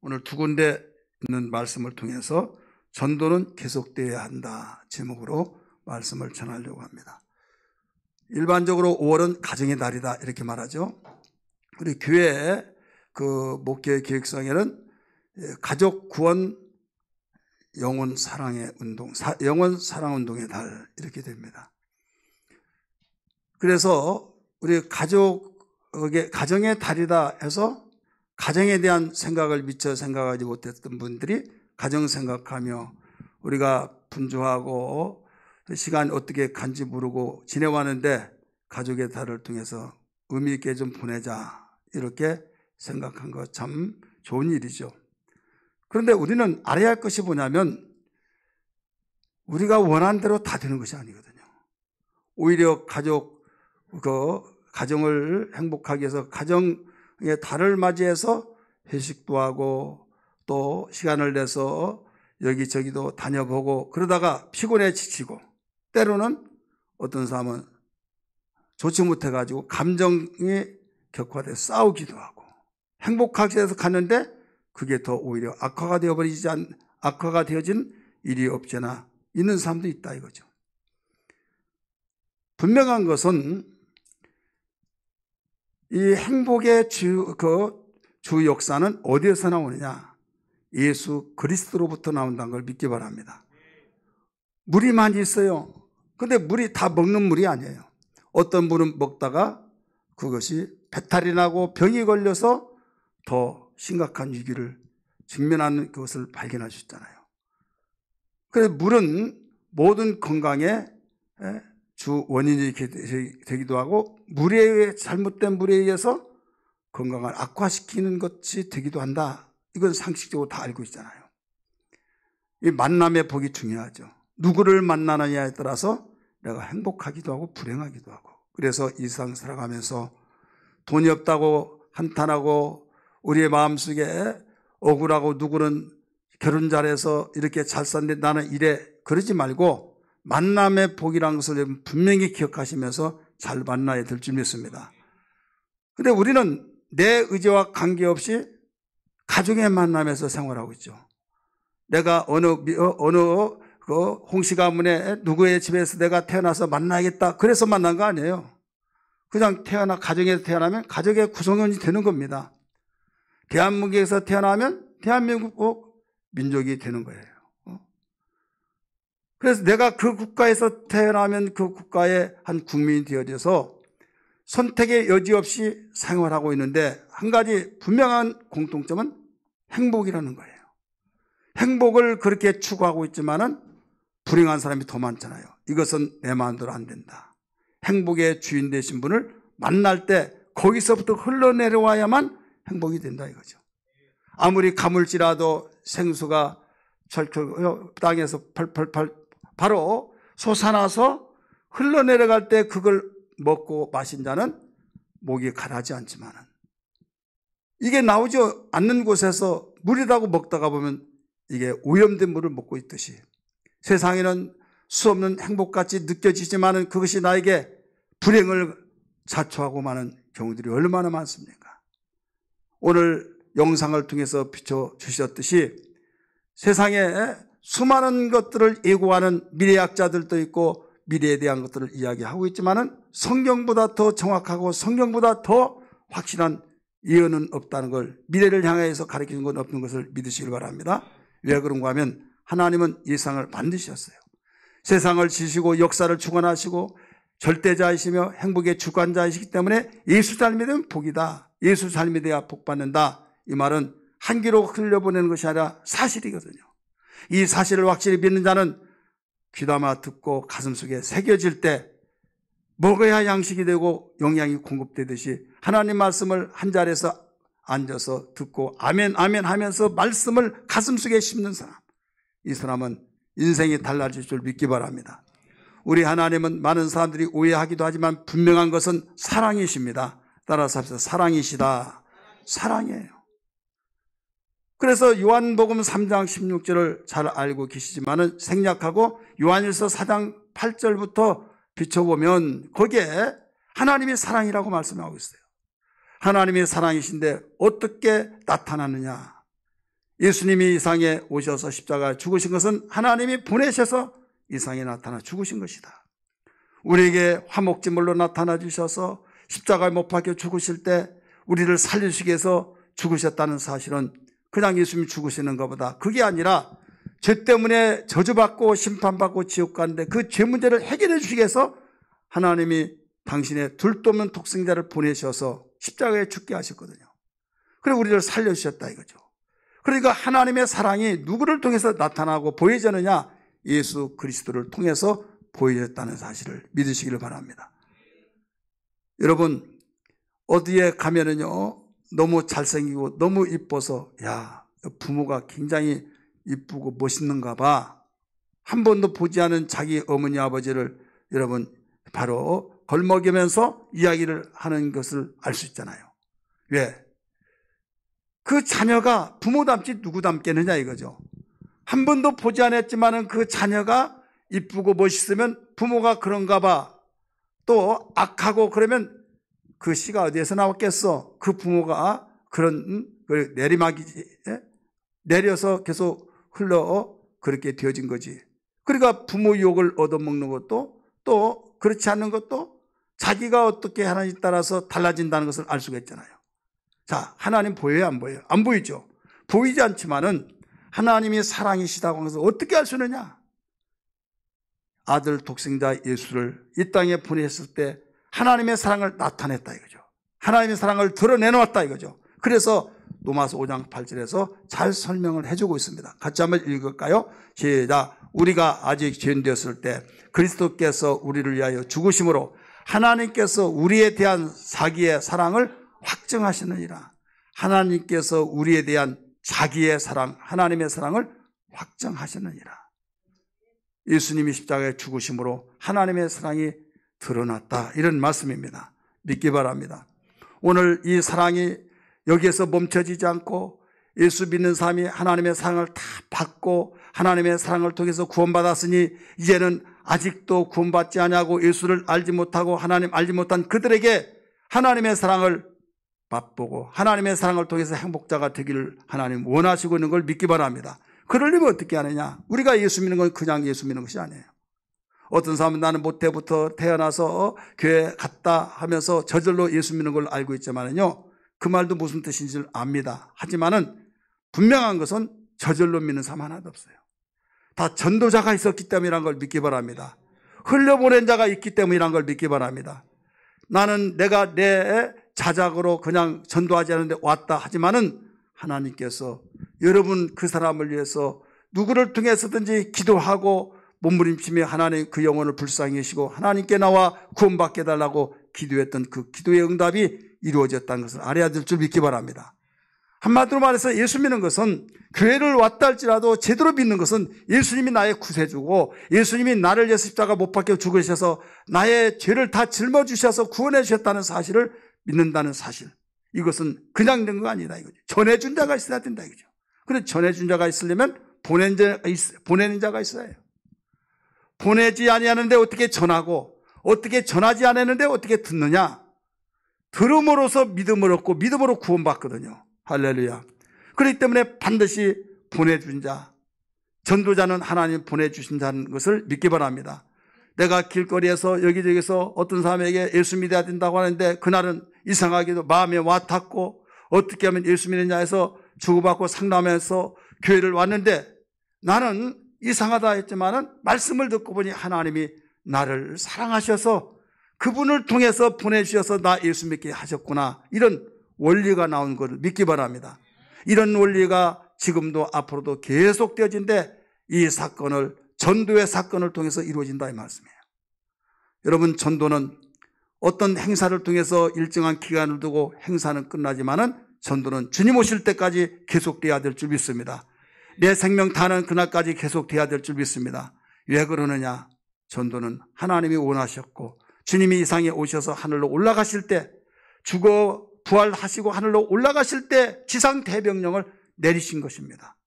오늘 두 군데 있는 말씀을 통해서 전도는 계속되어야 한다 제목으로 말씀을 전하려고 합니다. 일반적으로 5월은 가정의 달이다 이렇게 말하죠. 우리 교회 그 목회 계획성에는 가족 구원 영혼 사랑의 운동, 영혼 사랑 운동의 달 이렇게 됩니다. 그래서 우리 가정의 달이다 해서 가정에 대한 생각을 미처 생각하지 못했던 분들이 가정 생각하며 우리가 분주하고 시간 어떻게 간지 모르고 지내왔는데 가족의 달을 통해서 의미 있게 좀 보내자 이렇게 생각한 거 참 좋은 일이죠. 그런데 우리는 알아야 할 것이 뭐냐면 우리가 원하는 대로 다 되는 것이 아니거든요. 오히려 가정을 행복하게 해서 가정의 달을 맞이해서 회식도 하고 또 시간을 내서 여기저기도 다녀보고 그러다가 피곤해 지치고 때로는 어떤 사람은 좋지 못해가지고 감정이 격화돼서 싸우기도 하고 행복하게 해서 갔는데 그게 더 오히려 악화가 되어진 일이 없잖아 있는 사람도 있다 이거죠. 분명한 것은 이 행복의 주 역사는 어디에서 나오느냐? 예수 그리스도로부터 나온다는 걸 믿기 바랍니다. 물이 많이 있어요. 근데 물이 다 먹는 물이 아니에요. 어떤 분은 먹다가 그것이 배탈이 나고 병이 걸려서 더 심각한 위기를 직면하는 것을 발견하셨잖아요. 그래서 물은 모든 건강의 주 원인이 되기도 하고 잘못된 물에 의해서 건강을 악화시키는 것이 되기도 한다. 이건 상식적으로 다 알고 있잖아요. 이 만남의 복이 중요하죠. 누구를 만나느냐에 따라서 내가 행복하기도 하고 불행하기도 하고 그래서 이 세상 살아가면서 돈이 없다고 한탄하고 우리의 마음속에 억울하고 누구는 결혼 잘해서 이렇게 잘 샀는데 나는 이래 그러지 말고 만남의 복이라는 것을 분명히 기억하시면서 잘 만나야 될 줄 믿습니다. 그런데 우리는 내 의지와 관계없이 가족의 만남에서 생활하고 있죠. 내가 어느 홍씨 가문에 누구의 집에서 내가 태어나서 만나야겠다 그래서 만난 거 아니에요. 그냥 가정에서 태어나면 가족의 구성원이 되는 겁니다. 대한민국에서 태어나면 대한민국 민족이 되는 거예요. 그래서 내가 그 국가에서 태어나면 그 국가의 한 국민이 되어져서 선택의 여지 없이 생활하고 있는데 한 가지 분명한 공통점은 행복이라는 거예요. 행복을 그렇게 추구하고 있지만은 불행한 사람이 더 많잖아요. 이것은 내 마음대로 안 된다. 행복의 주인 되신 분을 만날 때 거기서부터 흘러내려와야만 행복이 된다 이거죠. 아무리 가물지라도 생수가 철철 땅에서 펄펄펄 바로 솟아나서 흘러내려갈 때 그걸 먹고 마신 자는 목이 가라지 않지만은 이게 나오지 않는 곳에서 물이라고 먹다가 보면 이게 오염된 물을 먹고 있듯이 세상에는 수없는 행복같이 느껴지지만은 그것이 나에게 불행을 자초하고 마는 경우들이 얼마나 많습니까? 오늘 영상을 통해서 비춰주셨듯이 세상에 수많은 것들을 예고하는 미래학자들도 있고 미래에 대한 것들을 이야기하고 있지만은 성경보다 더 정확하고 성경보다 더 확실한 예언은 없다는 걸 미래를 향해서 가르치는 건 없는 것을 믿으시길 바랍니다. 왜 그런가 하면 하나님은 예상을 반드시 하셨어요. 세상을 지시고 역사를 주관하시고 절대자이시며 행복의 주관자이시기 때문에 예수 잘 믿으면 복이다. 예수 잘 믿어야 복받는다. 이 말은 한 귀로 흘려보내는 것이 아니라 사실이거든요. 이 사실을 확실히 믿는 자는 귀담아 듣고 가슴속에 새겨질 때 먹어야 양식이 되고 영양이 공급되듯이 하나님 말씀을 한 자리에서 앉아서 듣고 아멘 아멘 하면서 말씀을 가슴속에 심는 사람, 이 사람은 인생이 달라질 줄 믿기 바랍니다. 우리 하나님은 많은 사람들이 오해하기도 하지만 분명한 것은 사랑이십니다. 따라서 합시다. 사랑이시다. 사랑이에요. 그래서 요한복음 3장 16절을 잘 알고 계시지만은 생략하고 요한일서 4장 8절부터 비춰보면 거기에 하나님이 사랑이라고 말씀하고 있어요. 하나님이 사랑이신데 어떻게 나타나느냐? 예수님이 이 세상에 오셔서 십자가에 죽으신 것은 하나님이 보내셔서 이 세상에 나타나 죽으신 것이다. 우리에게 화목제물로 나타나 주셔서 십자가에 못 박혀 죽으실 때 우리를 살리시기 위해서 죽으셨다는 사실은 그냥 예수님이 죽으시는 것보다 그게 아니라 죄 때문에 저주받고 심판받고 지옥 가는데 그 죄 문제를 해결해 주시기 위해서 하나님이 당신의 둘도 없는 독생자를 보내셔서 십자가에 죽게 하셨거든요. 그리고 우리를 살려주셨다 이거죠. 그러니까 하나님의 사랑이 누구를 통해서 나타나고 보여지느냐? 예수 그리스도를 통해서 보여졌다는 사실을 믿으시기를 바랍니다. 여러분, 어디에 가면은요, 너무 잘생기고 너무 이뻐서, 야, 부모가 굉장히 이쁘고 멋있는가 봐. 한 번도 보지 않은 자기 어머니 아버지를 여러분 바로 걸먹이면서 이야기를 하는 것을 알 수 있잖아요. 왜? 그 자녀가 부모 닮지 누구 닮겠느냐 이거죠. 한 번도 보지 않았지만은 그 자녀가 이쁘고 멋있으면 부모가 그런가 봐. 또 악하고 그러면 그 씨가 어디에서 나왔겠어? 그 부모가 그런 내리막이지. 내려서 계속 흘러 그렇게 되어진 거지. 그러니까 부모 욕을 얻어먹는 것도 또 그렇지 않는 것도 자기가 어떻게 하나님 따라서 달라진다는 것을 알 수가 있잖아요. 자, 하나님 보여요, 안 보여요? 안 보이죠. 보이지 않지만은 하나님이 사랑이시다고 하면서 어떻게 알 수 있느냐? 아들 독생자 예수를 이 땅에 보내셨을 때 하나님의 사랑을 나타냈다 이거죠. 하나님의 사랑을 드러내놓았다 이거죠. 그래서 로마서 5장 8절에서 잘 설명을 해주고 있습니다. 같이 한번 읽을까요? 시작. 우리가 아직 죄인 되었을 때 그리스도께서 우리를 위하여 죽으심으로 하나님께서 우리에 대한 자기의 사랑을 확증하시느니라. 하나님께서 우리에 대한 자기의 사랑, 하나님의 사랑을 확증하시느니라. 예수님이 십자가에 죽으심으로 하나님의 사랑이 드러났다. 이런 말씀입니다. 믿기 바랍니다. 오늘 이 사랑이 여기에서 멈춰지지 않고 예수 믿는 사람이 하나님의 사랑을 다 받고 하나님의 사랑을 통해서 구원받았으니 이제는 아직도 구원받지 않냐고 예수를 알지 못하고 하나님 알지 못한 그들에게 하나님의 사랑을 맛보고 하나님의 사랑을 통해서 행복자가 되기를 하나님 원하시고 있는 걸 믿기 바랍니다. 그러려면 어떻게 하느냐? 우리가 예수 믿는 건 그냥 예수 믿는 것이 아니에요. 어떤 사람은 나는 모태부터 태어나서 교회 갔다 하면서 저절로 예수 믿는 걸 알고 있지만은요, 그 말도 무슨 뜻인지 를 압니다. 하지만은 분명한 것은 저절로 믿는 사람 하나도 없어요. 다 전도자가 있었기 때문이라는 걸 믿기 바랍니다. 흘려보낸 자가 있기 때문이라는 걸 믿기 바랍니다. 나는 내가 내 자작으로 그냥 전도하지 않는데 왔다 하지만은 하나님께서 여러분 그 사람을 위해서 누구를 통해서든지 기도하고 몸부림치며 하나님 그 영혼을 불쌍히 여기시고 하나님께 나와 구원받게 해달라고 기도했던 그 기도의 응답이 이루어졌다는 것을 알아야 될 줄 믿기 바랍니다. 한마디로 말해서 예수 믿는 것은 교회를 왔다 할지라도 제대로 믿는 것은 예수님이 나의 구세주고 예수님이 나를 위해서 십자가 못 박혀 죽으셔서 나의 죄를 다 짊어주셔서 구원해 주셨다는 사실을 믿는다는 사실. 이것은 그냥 된 거 아니다 이거죠. 전해준 자가 있어야 된다 이거죠. 그런데 전해준 자가 있으려면 보내는 자가 있어야 해요. 보내지 아니하는데 어떻게 전하고 어떻게 전하지 않았는데 어떻게 듣느냐? 들음으로써 믿음을 얻고 믿음으로 구원받거든요. 할렐루야. 그렇기 때문에 반드시 보내준 자, 전도자는 하나님 보내주신 자는 것을 믿기 바랍니다. 내가 길거리에서 여기저기서 어떤 사람에게 예수 믿어야 된다고 하는데 그날은 이상하게도 마음에 와닿고 어떻게 하면 예수 믿느냐 해서 주고받고 상담해서 교회를 왔는데 나는 이상하다 했지만은 말씀을 듣고 보니 하나님이 나를 사랑하셔서 그분을 통해서 보내주셔서 나 예수 믿게 하셨구나. 이런 원리가 나온 것을 믿기 바랍니다. 이런 원리가 지금도 앞으로도 계속 되어진데 이 사건을 전도의 사건을 통해서 이루어진다 이 말씀이에요. 여러분 전도는 어떤 행사를 통해서 일정한 기간을 두고 행사는 끝나지만은 전도는 주님 오실 때까지 계속돼야 될 줄 믿습니다. 내 생명 다하는 그날까지 계속돼야 될 줄 믿습니다. 왜 그러느냐? 전도는 하나님이 원하셨고 주님이 이 세상에 오셔서 하늘로 올라가실 때 죽어 부활하시고 하늘로 올라가실 때 지상 대명령을 내리신 것입니다.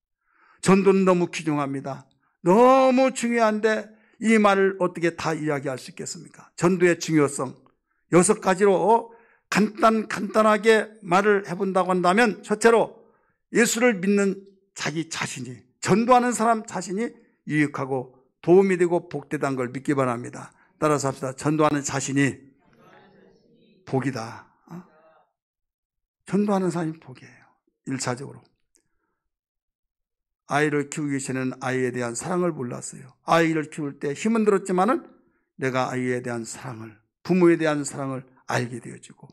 전도는 너무 귀중합니다. 너무 중요한데 이 말을 어떻게 다 이야기할 수 있겠습니까? 전도의 중요성 6가지로 간단하게 말을 해본다고 한다면 첫째로 예수를 믿는 자기 자신이, 전도하는 사람 자신이 유익하고 도움이 되고 복되다는 걸 믿기 바랍니다. 따라서 합시다. 전도하는 자신이 복이다. 전도하는 사람이 복이에요. 1차적으로. 아이를 키우기 전에는 아이에 대한 사랑을 몰랐어요. 아이를 키울 때 힘은 들었지만은 내가 아이에 대한 사랑을, 부모에 대한 사랑을 알게 되어지고,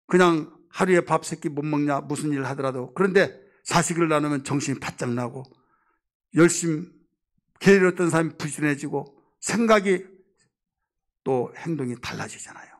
그냥 하루에 밥 세 끼 못 먹냐, 무슨 일을 하더라도, 그런데 자식을 낳으면 정신이 바짝 나고, 열심히 게으르던 사람이 부지런해지고, 생각이 또 행동이 달라지잖아요.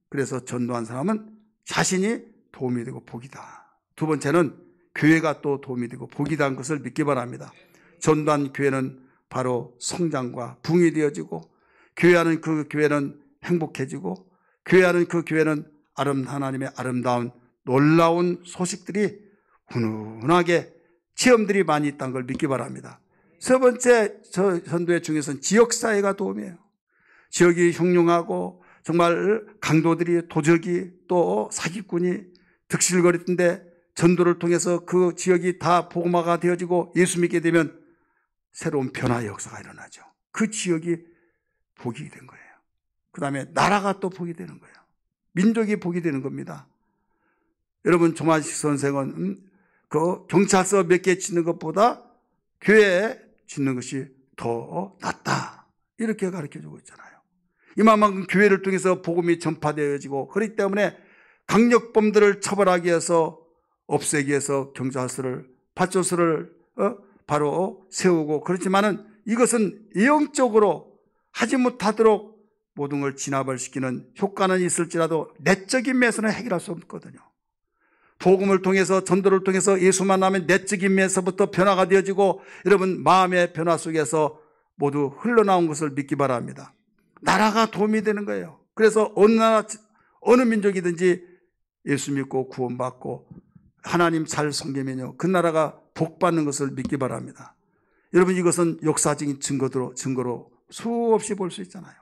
그래서 전도한 사람은 자신이 도움이 되고 복이다. 두 번째는 교회가 또 도움이 되고 복이다는 것을 믿기 바랍니다. 전도한 교회는 바로 성장과 붕이 되어지고, 교회하는 그 교회는 행복해지고, 교회하는 그 교회는 하나님의 아름다운 놀라운 소식들이 훈훈하게 체험들이 많이 있다는 걸 믿기 바랍니다. 세 번째 전도의 중에서는 지역사회가 도움이에요. 지역이 흉흉하고 정말 강도들이, 도적이, 또 사기꾼이 득실거리던데 전도를 통해서 그 지역이 다 복음화가 되어지고 예수 믿게 되면 새로운 변화의 역사가 일어나죠. 그 지역이 복이 된 거예요. 그 다음에 나라가 또 복이 되는 거예요. 민족이 복이 되는 겁니다. 여러분, 조만식 선생은 그 경찰서 몇 개 짓는 것보다 교회 짓는 것이 더 낫다, 이렇게 가르쳐주고 있잖아요. 이만큼 교회를 통해서 복음이 전파되어지고, 그렇기 때문에 강력범들을 처벌하기 위해서, 없애기 위해서 경찰서를, 파출소를 바로 세우고, 그렇지만은 이것은 영적으로 하지 못하도록 모든 걸 진압을 시키는 효과는 있을지라도 내적인 면에서는 해결할 수 없거든요. 복음을 통해서, 전도를 통해서 예수만 나면 내적인 면에서부터 변화가 되어지고, 여러분 마음의 변화 속에서 모두 흘러나온 것을 믿기 바랍니다. 나라가 도움이 되는 거예요. 그래서 어느 나라, 어느 민족이든지 예수 믿고 구원받고 하나님 잘 섬기면요, 그 나라가 복받는 것을 믿기 바랍니다. 여러분, 이것은 역사적인 증거로 수없이 볼 수 있잖아요.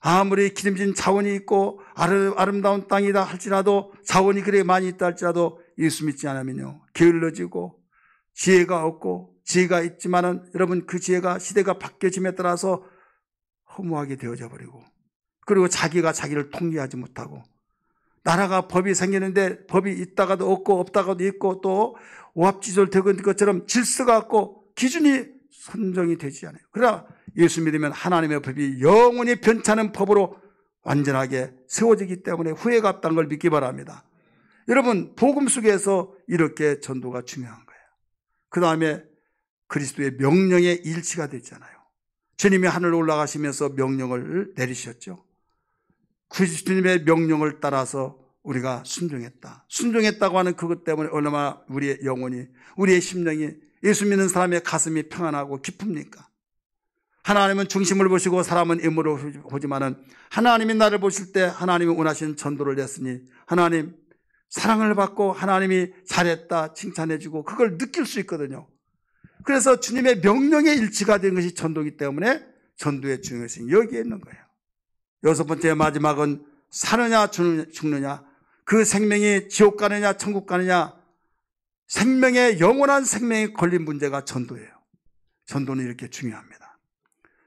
아무리 기름진 자원이 있고 아름다운 땅이다 할지라도, 자원이 그래 많이 있다 할지라도 예수 믿지 않으면요, 게을러지고 지혜가 없고, 지혜가 있지만은 여러분 그 지혜가 시대가 바뀌어짐에 따라서 허무하게 되어져 버리고, 그리고 자기가 자기를 통제하지 못하고, 나라가 법이 생기는데 법이 있다가도 없고 없다가도 있고, 또 오합지졸되고 있는 것처럼 질서가 없고 기준이 선정이 되지 않아요. 그러나 예수 믿으면 하나님의 법이 영원히 변찮은 법으로 완전하게 세워지기 때문에 후회가 없다는 걸 믿기 바랍니다. 여러분, 복음 속에서 이렇게 전도가 중요한 거예요. 그 다음에 그리스도의 명령의 일치가 되잖아요. 주님이 하늘 올라가시면서 명령을 내리셨죠. 그리스도님의 명령을 따라서 우리가 순종했다. 순종했다고 하는 그것 때문에 얼마나 우리의 영혼이, 우리의 심령이, 예수 믿는 사람의 가슴이 평안하고 기쁩니까? 하나님은 중심을 보시고 사람은 임무를 보지만은, 하나님이 나를 보실 때 하나님이 원하시는 전도를 했으니 하나님 사랑을 받고 하나님이 잘했다 칭찬해주고 그걸 느낄 수 있거든요. 그래서 주님의 명령의 일치가 된 것이 전도이기 때문에 전도의 중요성이 여기에 있는 거예요. 여섯 번째, 마지막은 사느냐 죽느냐, 그 생명이 지옥 가느냐 천국 가느냐, 생명의, 영원한 생명이 걸린 문제가 전도예요. 전도는 이렇게 중요합니다.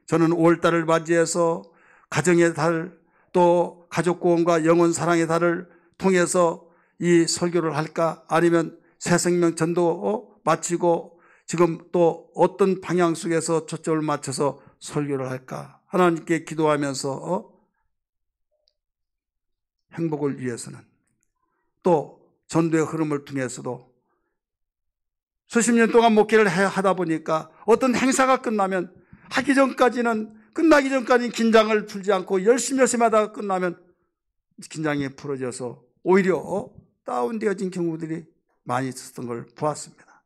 저는 5월달을 맞이해서 가정의 달, 또 가족구원과 영혼 사랑의 달을 통해서 이 설교를 할까, 아니면 새생명 전도 마치고 지금 또 어떤 방향 속에서 초점을 맞춰서 설교를 할까, 하나님께 기도하면서 행복을 위해서는, 또 전도의 흐름을 통해서도 수십 년 동안 목회를 하다 보니까 어떤 행사가 끝나면 끝나기 전까지는 긴장을 풀지 않고 열심히 하다가 끝나면 긴장이 풀어져서 오히려 다운되어진 경우들이 많이 있었던 걸 보았습니다.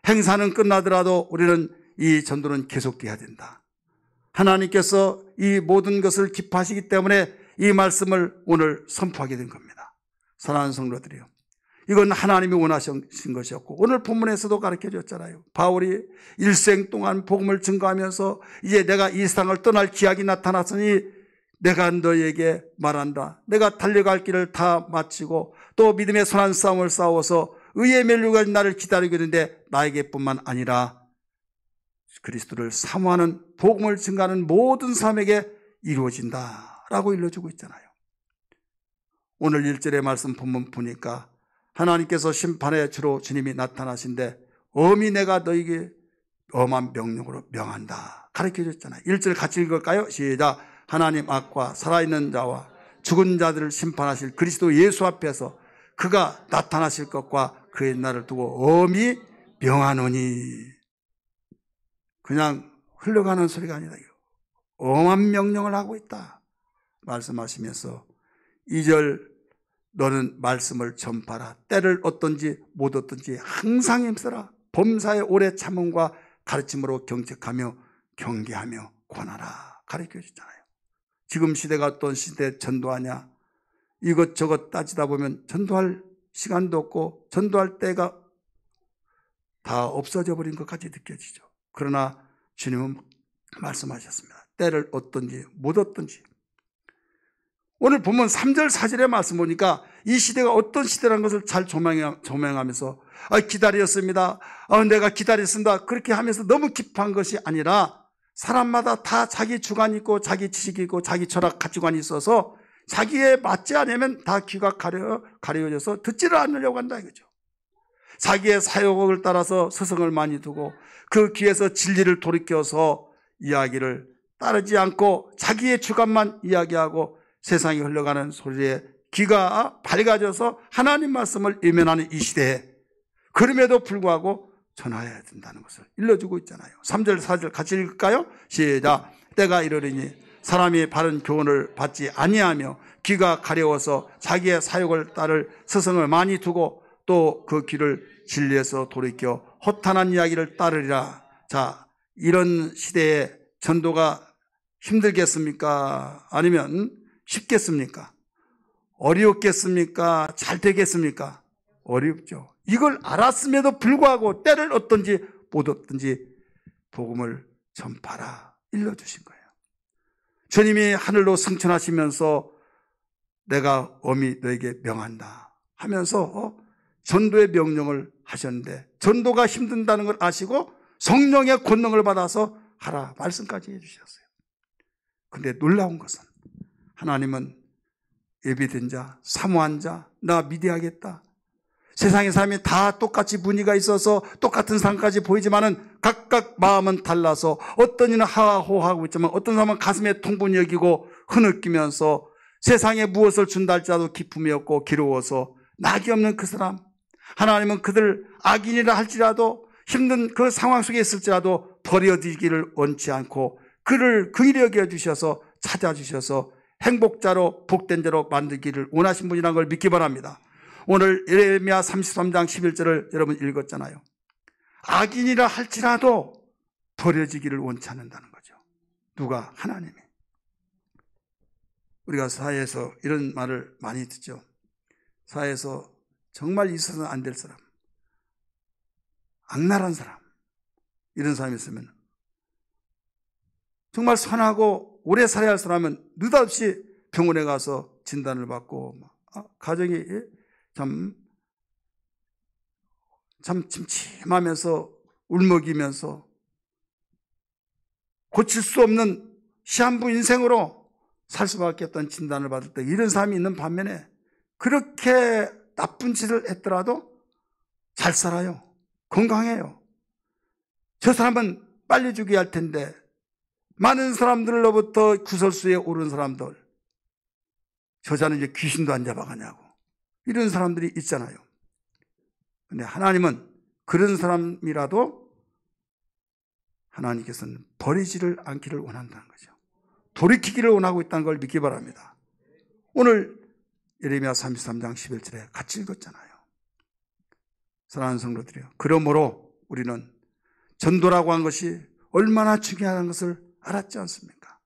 행사는 끝나더라도 우리는 이 전도는 계속돼야 된다. 하나님께서 이 모든 것을 기뻐하시기 때문에 이 말씀을 오늘 선포하게 된 겁니다. 사랑하는 성도들이요, 이건 하나님이 원하신 것이었고, 오늘 본문에서도 가르쳐 줬잖아요. 바울이 일생 동안 복음을 증거하면서 이제 내가 이 세상을 떠날 기약이 나타났으니 내가 너희에게 말한다. 내가 달려갈 길을 다 마치고 또 믿음의 선한 싸움을 싸워서 의의 면류가 나를 기다리고 있는데 나에게뿐만 아니라 그리스도를 사모하는 복음을 증가하는 모든 사람에게 이루어진다라고 일러주고 있잖아요. 오늘 1절의 말씀 본문 보니까 하나님께서 심판의 주로 주님이 나타나신데 엄히 내가 너에게 엄한 명령으로 명한다 가르쳐 줬잖아요. 1절 같이 읽을까요? 시작. 하나님 앞과 살아있는 자와 죽은 자들을 심판하실 그리스도 예수 앞에서 그가 나타나실 것과 그의 날을 두고 엄히 명하노니. 그냥 흘러가는 소리가 아니라 엄한 명령을 하고 있다 말씀하시면서 2절 너는 말씀을 전파라. 때를 얻든지 못 얻든지 항상 힘써라. 범사의 오래 참음과 가르침으로 경책하며 경계하며 권하라 가르쳐 주잖아요. 지금 시대가 어떤 시대 전도하냐, 이것저것 따지다 보면 전도할 시간도 없고 전도할 때가 다 없어져 버린 것까지 느껴지죠. 그러나 주님은 말씀하셨습니다. 때를 얻든지 못 얻든지. 오늘 보면 3절 4절의 말씀 보니까 이 시대가 어떤 시대라는 것을 잘 조명하면서 기다렸습니다. 내가 기다렸습니다. 그렇게 하면서 너무 깊은 것이 아니라 사람마다 다 자기 주관이 있고 자기 지식이 있고 자기 철학 가치관이 있어서 자기에 맞지 않으면 다 귀가 가려져서 듣지를 않으려고 한다 이거죠. 자기의 사욕을 따라서 스승을 많이 두고 그 귀에서 진리를 돌이켜서 이야기를 따르지 않고 자기의 주관만 이야기하고 세상이 흘러가는 소리에 귀가 밝아져서 하나님 말씀을 외면하는 이 시대에 그럼에도 불구하고 전하여야 된다는 것을 일러주고 있잖아요. 3절 4절 같이 읽을까요? 시작. 때가 이르리니 사람이 바른 교훈을 받지 아니하며 귀가 가려워서 자기의 사욕을 따를 스승을 많이 두고 또 그 귀를 진리에서 돌이켜 허탄한 이야기를 따르리라. 자, 이런 시대에 전도가 힘들겠습니까? 아니면 쉽겠습니까? 어렵겠습니까? 잘 되겠습니까? 어렵죠. 이걸 알았음에도 불구하고 때를 얻든지 못 얻든지 복음을 전파라 일러주신 거예요. 주님이 하늘로 승천하시면서 내가 엄히 너에게 명한다 하면서 전도의 명령을 하셨는데 전도가 힘든다는 걸 아시고 성령의 권능을 받아서 하라 말씀까지 해주셨어요. 그런데 놀라운 것은 하나님은 예비된 자, 사모한 자, 나 미대하겠다. 세상의 사람이 다 똑같이 무늬가 있어서 똑같은 삶까지 보이지만은 각각 마음은 달라서 어떤 이는 하하호하고 있지만 어떤 사람은 가슴에 통분이 여기고 흐느끼면서 세상에 무엇을 준다 할지라도 기쁨이 없고 괴로워서 낙이 없는 그 사람, 하나님은 그들 악인이라 할지라도 힘든 그 상황 속에 있을지라도 버려지기를 원치 않고 그를 긍휼히 여겨주셔서 찾아주셔서 행복자로 복된 자로 만들기를 원하신 분이라는 걸 믿기 바랍니다. 오늘 예레미야 33장 11절을 여러분 읽었잖아요. 악인이라 할지라도 버려지기를 원치 않는다는 거죠. 누가? 하나님이. 우리가 사회에서 이런 말을 많이 듣죠. 사회에서 정말 있어서는 안 될 사람, 악랄한 사람, 이런 사람이 있으면 정말 선하고 오래 살아야 할 사람은 느닷없이 병원에 가서 진단을 받고 가정이 참 침침하면서 울먹이면서 고칠 수 없는 시한부 인생으로 살 수밖에 없던 진단을 받을 때 이런 사람이 있는 반면에 그렇게 나쁜 짓을 했더라도 잘 살아요. 건강해요. 저 사람은 빨리 죽여야 할 텐데 많은 사람들로부터 구설수에 오른 사람들, 저자는 이제 귀신도 안 잡아가냐고 이런 사람들이 있잖아요. 근데 하나님은 그런 사람이라도 하나님께서는 버리지를 않기를 원한다는 거죠. 돌이키기를 원하고 있다는 걸 믿기 바랍니다. 오늘 예레미야 33장 11절에 같이 읽었잖아요. 사랑하는 성도들이요, 그러므로 우리는 전도라고 한 것이 얼마나 중요한 것을 알았지 않습니까?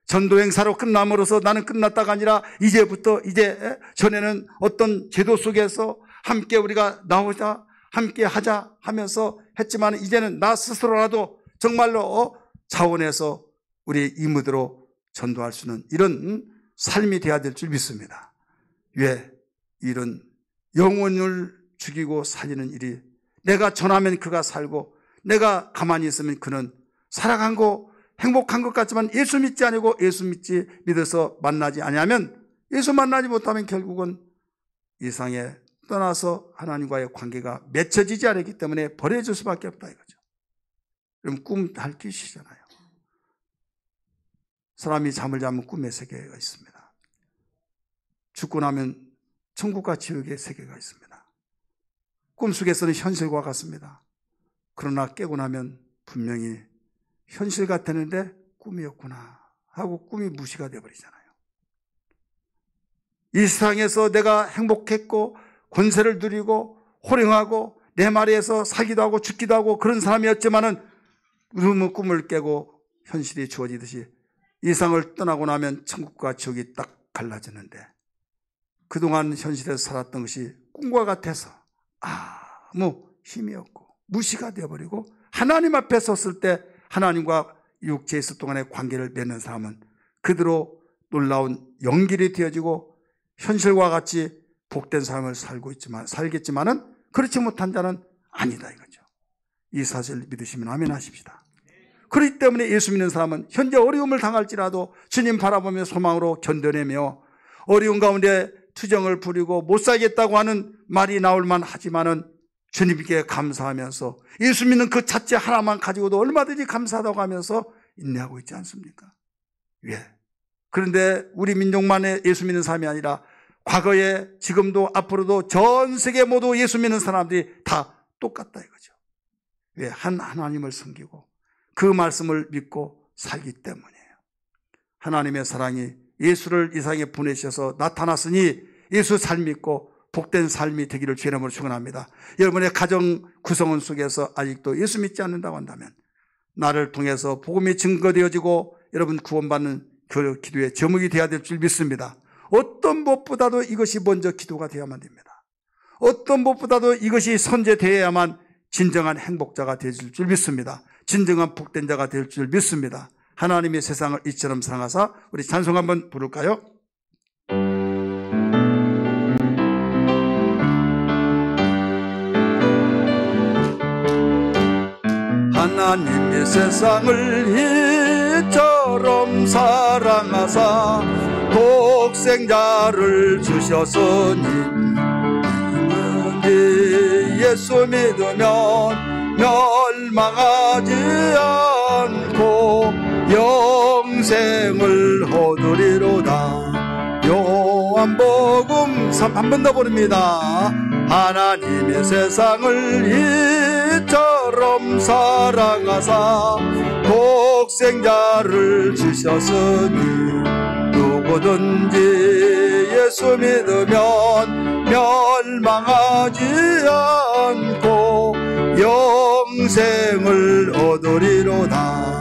전도 행사로 끝남으로써 나는 끝났다가 아니라 이제부터 이제 전에는 어떤 제도 속에서 함께 우리가 나오자, 함께 하자 하면서 했지만 이제는 나 스스로라도 정말로 자원해서 우리의 임무대로 전도할 수 있는 이런 삶이 되어야 될 줄 믿습니다. 왜? 이런 영혼을 죽이고 살리는 일이, 내가 전하면 그가 살고 내가 가만히 있으면 그는 살아간 거 행복한 것 같지만 예수 믿지 아니고 예수 믿어서 만나지 아니하면, 예수 만나지 못하면 결국은 이상에 떠나서 하나님과의 관계가 맺혀지지 않았기 때문에 버려질 수밖에 없다 이거죠. 그럼 꿈 핥기시잖아요. 사람이 잠을 자면 꿈의 세계가 있습니다. 죽고 나면 천국과 지옥의 세계가 있습니다. 꿈속에서는 현실과 같습니다. 그러나 깨고 나면 분명히 현실 같았는데 꿈이었구나 하고 꿈이 무시가 되어버리잖아요. 이 세상에서 내가 행복했고 권세를 누리고 호령하고 내 말에서 살기도 하고 죽기도 하고 그런 사람이었지만은 꿈을 깨고 현실이 주어지듯이 이 세상을 떠나고 나면 천국과 지옥이 딱 갈라지는데, 그동안 현실에서 살았던 것이 꿈과 같아서 아무 힘이 없고 무시가 되어버리고 하나님 앞에 섰을 때 하나님과 육체에 있을 동안의 관계를 맺는 사람은 그대로 놀라운 연결이 되어지고 현실과 같이 복된 삶을 살겠지만은 그렇지 못한 자는 아니다 이거죠. 이 사실을 믿으시면 아멘 하십시다. 그렇기 때문에 예수 믿는 사람은 현재 어려움을 당할지라도 주님 바라보며 소망으로 견뎌내며 어려운 가운데 투정을 부리고 못 살겠다고 하는 말이 나올만 하지만은 주님께 감사하면서 예수 믿는 그 자체 하나만 가지고도 얼마든지 감사하다고 하면서 인내하고 있지 않습니까? 왜? 그런데 우리 민족만의 예수 믿는 사람이 아니라 과거에 지금도 앞으로도 전 세계 모두 예수 믿는 사람들이 다 똑같다 이거죠. 왜? 하나님을 섬기고 그 말씀을 믿고 살기 때문이에요. 하나님의 사랑이 예수를 이 세상에 보내셔서 나타났으니 예수 잘 믿고 복된 삶이 되기를 주의 이름으로 축원합니다. 여러분의 가정 구성원 속에서 아직도 예수 믿지 않는다고 한다면 나를 통해서 복음이 증거되어지고 여러분 구원받는 그 기도의 제목이 되어야 될 줄 믿습니다. 어떤 무엇보다도 이것이 먼저 기도가 되어야만 됩니다. 어떤 무엇보다도 이것이 선제되어야만 진정한 행복자가 될 줄 믿습니다. 진정한 복된 자가 될 줄 믿습니다. 하나님이 세상을 이처럼 사랑하사, 우리 찬송 한번 부를까요? 하나님이 세상을 이처럼 사랑하사 독생자를 주셨으니 예수 믿으면 멸망하지 않고 영생을 얻으리로다. 요한복음 3 한 번 더 부릅니다. 하나님이 세상을 이처럼 사랑하사 독생자를 주셨으니 누구든지 예수 믿으면 멸망하지 않고 영생을 얻으리로다.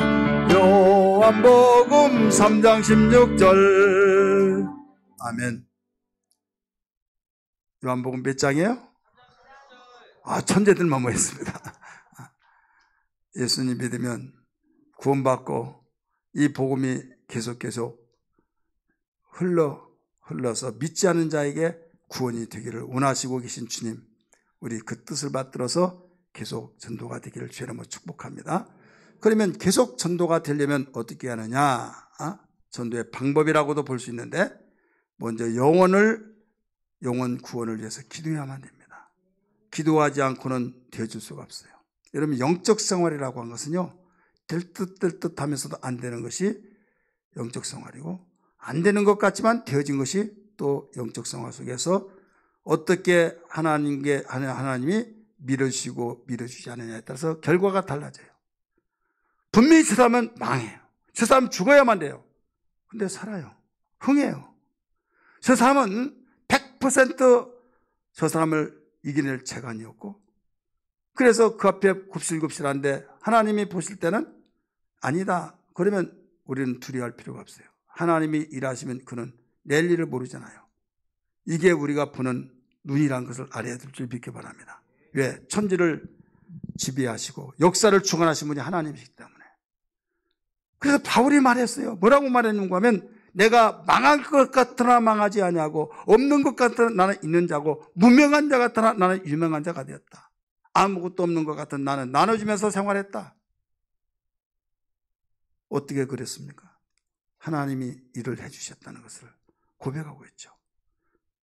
요한복음 3장 16절. 아멘. 요한복음 몇 장이에요? 천재들만 모였습니다. 예수님 믿으면 구원받고 이 복음이 계속 흘러서 믿지 않는 자에게 구원이 되기를 원하시고 계신 주님, 우리 그 뜻을 받들어서 계속 전도가 되기를 주의 이름으로 축복합니다. 그러면 계속 전도가 되려면 어떻게 하느냐? 전도의 방법이라고도 볼 수 있는데, 먼저 영원 구원을 위해서 기도해야만 됩니다. 기도하지 않고는 되어줄 수가 없어요. 여러분, 영적 생활이라고 한 것은요, 될 듯 하면서도 안 되는 것이 영적 생활이고, 안 되는 것 같지만 되어진 것이 또 영적 생활 속에서 어떻게 하나님이 밀어주시고 밀어주지 않느냐에 따라서 결과가 달라져요. 분명히 저 사람은 망해요. 저 사람은 죽어야만 돼요. 근데 살아요. 흥해요. 저 사람은 100% 저 사람을 이겨낼 재간이 없고, 그래서 그 앞에 굽실굽실한데 하나님이 보실 때는 아니다. 그러면 우리는 두려워할 필요가 없어요. 하나님이 일하시면 그는 내일 일을 모르잖아요. 이게 우리가 보는 눈이란 것을 알아야 될 줄 믿기 바랍니다. 왜? 천지를 지배하시고 역사를 주관하신 분이 하나님이시기 때문에. 그래서 바울이 말했어요. 뭐라고 말했는가 하면 내가 망한 것 같으나 망하지 아니하고 없는 것 같으나 나는 있는 자고 무명한 자 같으나 나는 유명한 자가 되었다. 아무것도 없는 것 같은 나는 나눠주면서 생활했다. 어떻게 그랬습니까? 하나님이 일을 해주셨다는 것을 고백하고 있죠.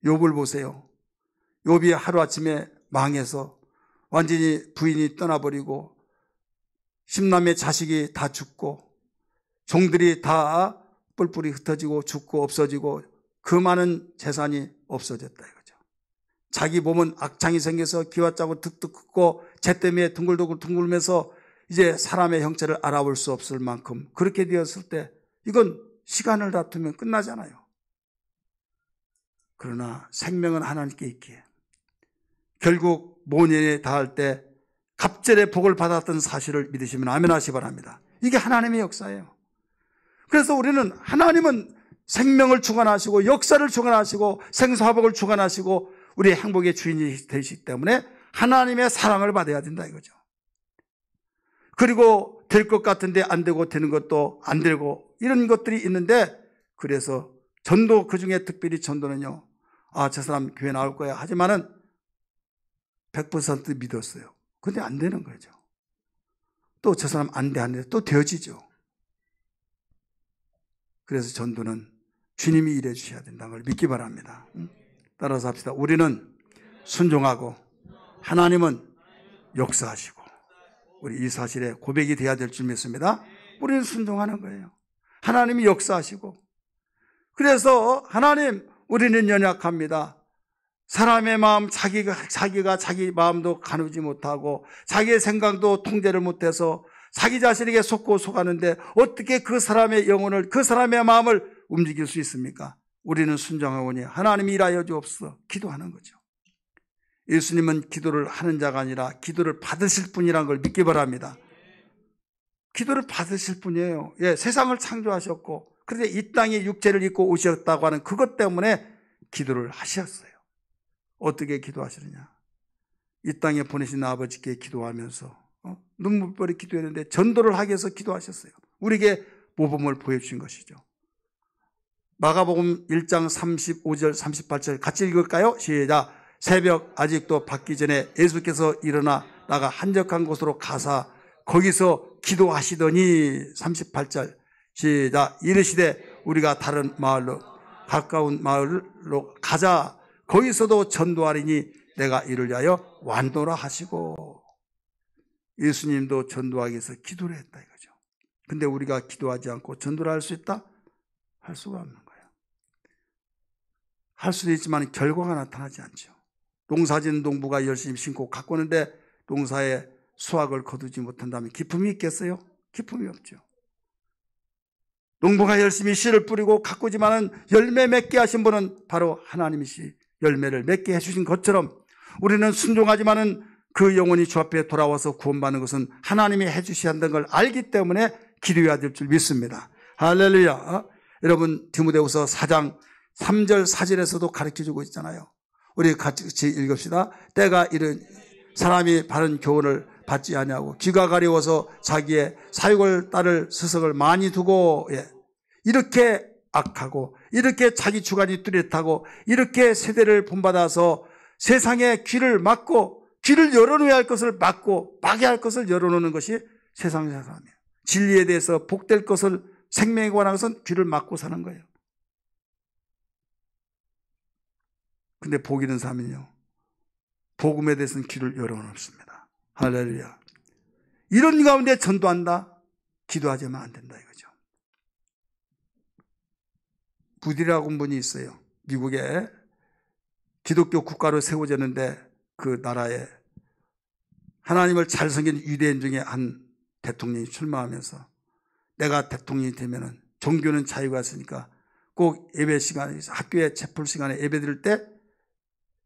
욥을 보세요. 욥이 하루아침에 망해서 완전히 부인이 떠나버리고 10남의 자식이 다 죽고 종들이 다 뿔뿔이 흩어지고 죽고 없어지고 그 많은 재산이 없어졌다 이거죠. 자기 몸은 악창이 생겨서 기와 짜고 득득 긋고 재 때문에 둥글둥글 둥글면서 이제 사람의 형체를 알아볼 수 없을 만큼 그렇게 되었을 때 이건 시간을 다투면 끝나잖아요. 그러나 생명은 하나님께 있기에 결국 모년에 닿을 때 갑절의 복을 받았던 사실을 믿으시면 아멘 하시기 바랍니다. 이게 하나님의 역사예요. 그래서 우리는 하나님은 생명을 주관하시고 역사를 주관하시고 생사화복을 주관하시고 우리의 행복의 주인이 되시기 때문에 하나님의 사랑을 받아야 된다 이거죠. 그리고 될 것 같은데 안 되고 되는 것도 안 되고 이런 것들이 있는데 그래서 전도 그중에 특별히 전도는요. 아, 저 사람 교회 나올 거야 하지만은 100% 믿었어요. 근데 안 되는 거죠. 또 저 사람 안 돼. 또 되어지죠. 그래서 전도는 주님이 일해 주셔야 된다는 걸 믿기 바랍니다. 따라서 합시다. 우리는 순종하고 하나님은 역사하시고 우리 이 사실에 고백이 돼야 될 줄 믿습니다. 우리는 순종하는 거예요. 하나님이 역사하시고 그래서 하나님 우리는 연약합니다. 사람의 마음 자기가 자기 마음도 가누지 못하고 자기의 생각도 통제를 못해서 자기 자신에게 속고 속하는데 어떻게 그 사람의 영혼을 그 사람의 마음을 움직일 수 있습니까? 우리는 순종하오니 하나님이 일하여 주옵소서 기도하는 거죠. 예수님은 기도를 하는 자가 아니라 기도를 받으실 분이라는 걸 믿기 바랍니다. 기도를 받으실 분이에요. 예, 세상을 창조하셨고 그런데 이 땅에 육체를 입고 오셨다고 하는 그것 때문에 기도를 하셨어요. 어떻게 기도하시느냐? 이 땅에 보내신 아버지께 기도하면서 눈물버리 기도했는데 전도를 하기 위해서 기도하셨어요. 우리에게 모범을 보여주신 것이죠. 마가복음 1장 35절 38절 같이 읽을까요? 시작. 새벽 아직도 밝기 전에 예수께서 일어나 나가 한적한 곳으로 가사 거기서 기도하시더니 38절 시작. 이르시되 우리가 다른 마을로 가까운 마을로 가자. 거기서도 전도하리니 내가 이를 위하여 완도라 하시고 예수님도 전도하기 위해서 기도를 했다 이거죠. 근데 우리가 기도하지 않고 전도를 할 수 있다? 할 수가 없는 거예요. 할 수도 있지만 결과가 나타나지 않죠. 농사짓는 농부가 열심히 심고 가꾸는데 농사에 수확을 거두지 못한다면 기쁨이 있겠어요? 기쁨이 없죠. 농부가 열심히 씨를 뿌리고 가꾸지만은 열매 맺게 하신 분은 바로 하나님이시 열매를 맺게 해주신 것처럼 우리는 순종하지만은 그 영혼이 주 앞에 돌아와서 구원받는 것은 하나님이 해주셔야 한다는 걸 알기 때문에 기도해야 될 줄 믿습니다. 할렐루야. 여러분 디모데후서 4장 3절 4절에서도 가르쳐주고 있잖아요. 우리 같이 읽읍시다. 때가 이른 사람이 바른 교훈을 받지 아니하고 귀가 가려워서 자기의 사육을 따를 스석을 많이 두고 이렇게 악하고 이렇게 자기 주관이 뚜렷하고 이렇게 세대를 본받아서 세상에 귀를 막고 귀를 열어놓아야 할 것을 막고 막아야 할 것을 열어놓는 것이 세상의 사람이에요. 진리에 대해서 복될 것을 생명에 관한 것은 귀를 막고 사는 거예요. 근데 복 있는 사람은요 복음에 대해서는 귀를 열어놓습니다. 할렐루야. 이런 가운데 전도한다? 기도하지만 안 된다 이거죠. 부디라고 한 분이 있어요. 미국에 기독교 국가로 세워졌는데 그 나라에 하나님을 잘 섬긴 유대인 중에 한 대통령이 출마하면서 내가 대통령이 되면은 종교는 자유가 있으니까 꼭 예배 시간에 학교에 채플 시간에 예배 드릴 때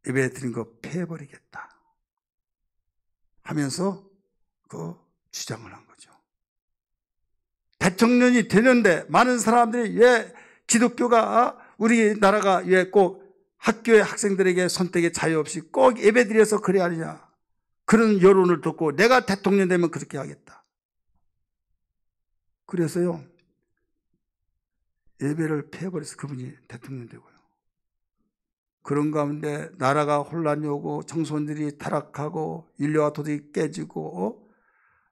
예배 드린 거 패해버리겠다 하면서 그 주장을 한 거죠. 대통령이 되는데 많은 사람들이 왜 기독교가 우리나라가 왜 꼭 학교의 학생들에게 선택의 자유 없이 꼭 예배 드려서 그래야 하느냐 그런 여론을 듣고 내가 대통령 되면 그렇게 하겠다. 그래서요 예배를 폐해버려서 그분이 대통령 되고요. 그런 가운데 나라가 혼란이 오고 청소년들이 타락하고 인류와 도덕이 깨지고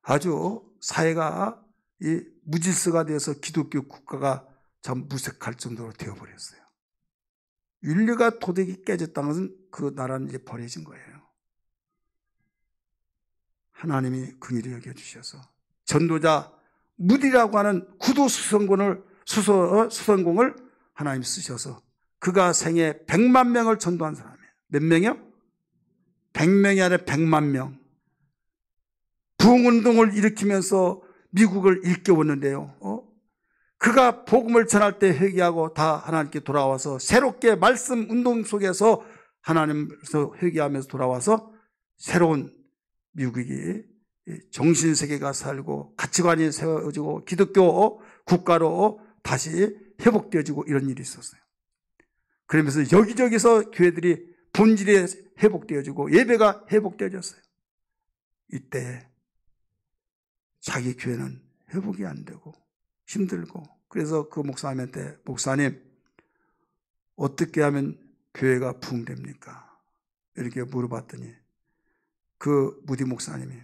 아주 사회가 이 무질서가 되어서 기독교 국가가 참 무색할 정도로 되어버렸어요. 인류가 도덕이 깨졌다는 것은 그 나라는 이제 버려진 거예요. 하나님이 긍휼히 여겨주셔서 전도자 무디라고 하는 구도 수선공을 하나님 쓰셔서 그가 생애 100만 명을 전도한 사람이에요. 몇 명이요? 100명이 아니라 100만 명. 부흥운동을 일으키면서 미국을 일깨웠는데요. 그가 복음을 전할 때 회개하고 다 하나님께 돌아와서 새롭게 말씀 운동 속에서 하나님께서 회개하면서 돌아와서 새로운 미국이 정신세계가 살고 가치관이 세워지고 기독교 국가로 다시 회복되어지고 이런 일이 있었어요. 그러면서 여기저기서 교회들이 본질이 회복되어지고 예배가 회복되어졌어요. 이때 자기 교회는 회복이 안 되고 힘들고 그래서 그 목사님한테 목사님 어떻게 하면 교회가 부흥됩니까? 이렇게 물어봤더니 그 무디 목사님이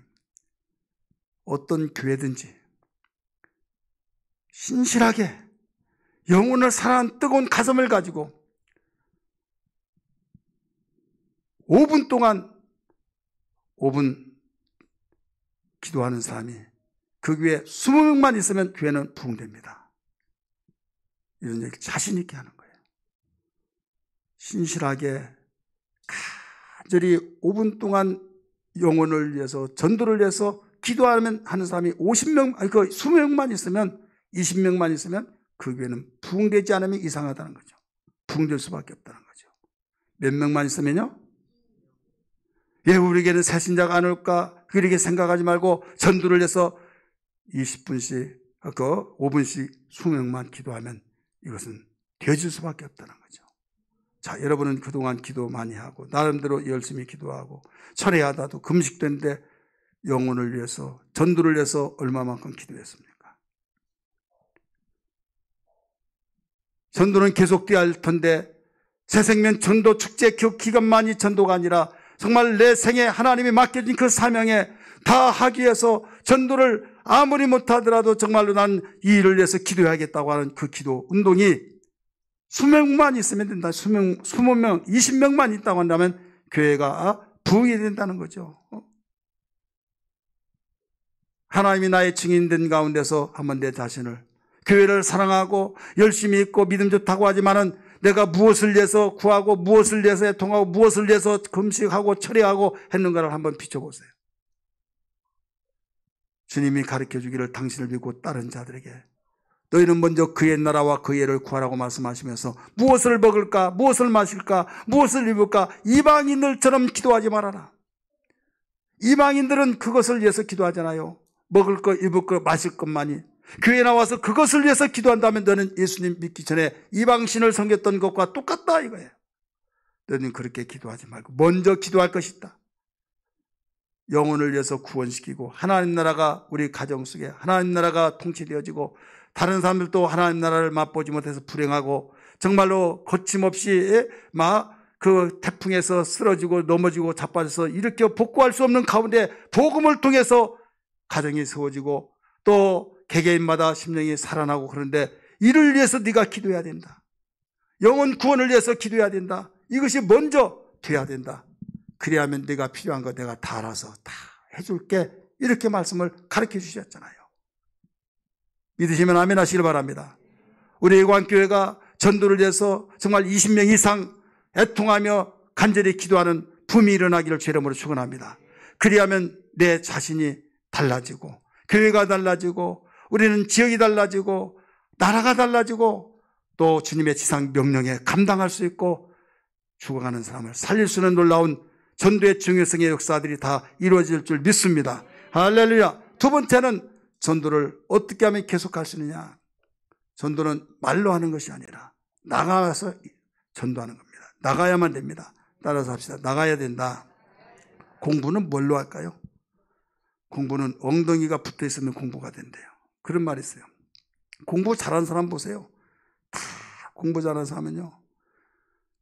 어떤 교회든지 신실하게 영혼을 사랑하는 뜨거운 가슴을 가지고 5분 동안 5분 기도하는 사람이 그 교회에 20명만 있으면 교회는 부흥됩니다. 이런 얘기를 자신 있게 하는 거예요. 신실하게 간절히 5분 동안 영혼을 위해서 전도를 위해서 기도하면 하는 사람이 50명, 아니 그 20명만 있으면 20명만 있으면 그 교회는 부흥되지 않으면 이상하다는 거죠. 부흥될 수밖에 없다는 거죠. 몇 명만 있으면요? 예, 우리에게는 새신자가 안 올까? 그렇게 생각하지 말고 전도를 해서 20분씩, 5분씩 20명만 기도하면 이것은 되어질 수밖에 없다는 거죠. 자, 여러분은 그동안 기도 많이 하고 나름대로 열심히 기도하고 철회하다도 금식된데 영혼을 위해서 전도를 위해서 얼마만큼 기도했습니까? 전도는 계속돼야 할 텐데 새생명 전도 축제 기간만이 전도가 아니라 정말 내 생에 하나님이 맡겨진 그 사명에 다 하기 위해서 전도를 아무리 못하더라도 정말로 난 이 일을 위해서 기도해야겠다고 하는 그 기도 운동이 20명만 있으면 된다. 20명, 20명만 있다고 한다면 교회가 부흥이 된다는 거죠. 하나님이 나의 증인된 가운데서 한번 내 자신을 교회를 사랑하고 열심히 있고 믿음 좋다고 하지만은 내가 무엇을 위해서 구하고 무엇을 위해서 애통하고 무엇을 위해서 금식하고 철회하고 했는가를 한번 비춰보세요. 주님이 가르쳐 주기를 당신을 믿고 따른 자들에게 너희는 먼저 그의 나라와 그의 의를 구하라고 말씀하시면서 무엇을 먹을까 무엇을 마실까 무엇을 입을까 이방인들처럼 기도하지 말아라. 이방인들은 그것을 위해서 기도하잖아요. 먹을 것 입을 것 마실 것만이. 교회에 나와서 그것을 위해서 기도한다면 너는 예수님 믿기 전에 이방신을 섬겼던 것과 똑같다 이거예요. 너는 그렇게 기도하지 말고 먼저 기도할 것이 있다. 영혼을 위해서 구원시키고 하나님 나라가 우리 가정 속에 하나님 나라가 통치되어지고 다른 사람들도 하나님 나라를 맛보지 못해서 불행하고 정말로 거침없이 막 그 태풍에서 쓰러지고 넘어지고 자빠져서 이렇게 복구할 수 없는 가운데 복음을 통해서 가정이 세워지고 또 개개인마다 심령이 살아나고 그런데 이를 위해서 네가 기도해야 된다. 영혼 구원을 위해서 기도해야 된다. 이것이 먼저 돼야 된다. 그래야면 네가 필요한 거 내가 다 알아서 다 해줄게. 이렇게 말씀을 가르쳐 주셨잖아요. 믿으시면 아멘 하시길 바랍니다. 우리 애관교회가 전도를 위해서 정말 20명 이상 애통하며 간절히 기도하는 붐이 일어나기를 주의 이름으로 축원합니다. 그리하면 내 자신이 달라지고 교회가 달라지고 우리는 지역이 달라지고 나라가 달라지고 또 주님의 지상 명령에 감당할 수 있고 죽어가는 사람을 살릴 수 있는 놀라운 전도의 중요성의 역사들이 다 이루어질 줄 믿습니다. 할렐루야. 두 번째는 전도를 어떻게 하면 계속할 수 있느냐. 전도는 말로 하는 것이 아니라 나가서 전도하는 겁니다. 나가야만 됩니다. 따라서 합시다. 나가야 된다. 공부는 뭘로 할까요? 공부는 엉덩이가 붙어 있으면 공부가 된대요. 그런 말이 있어요. 공부 잘하는 사람 보세요. 다 공부 잘하는 사람은요,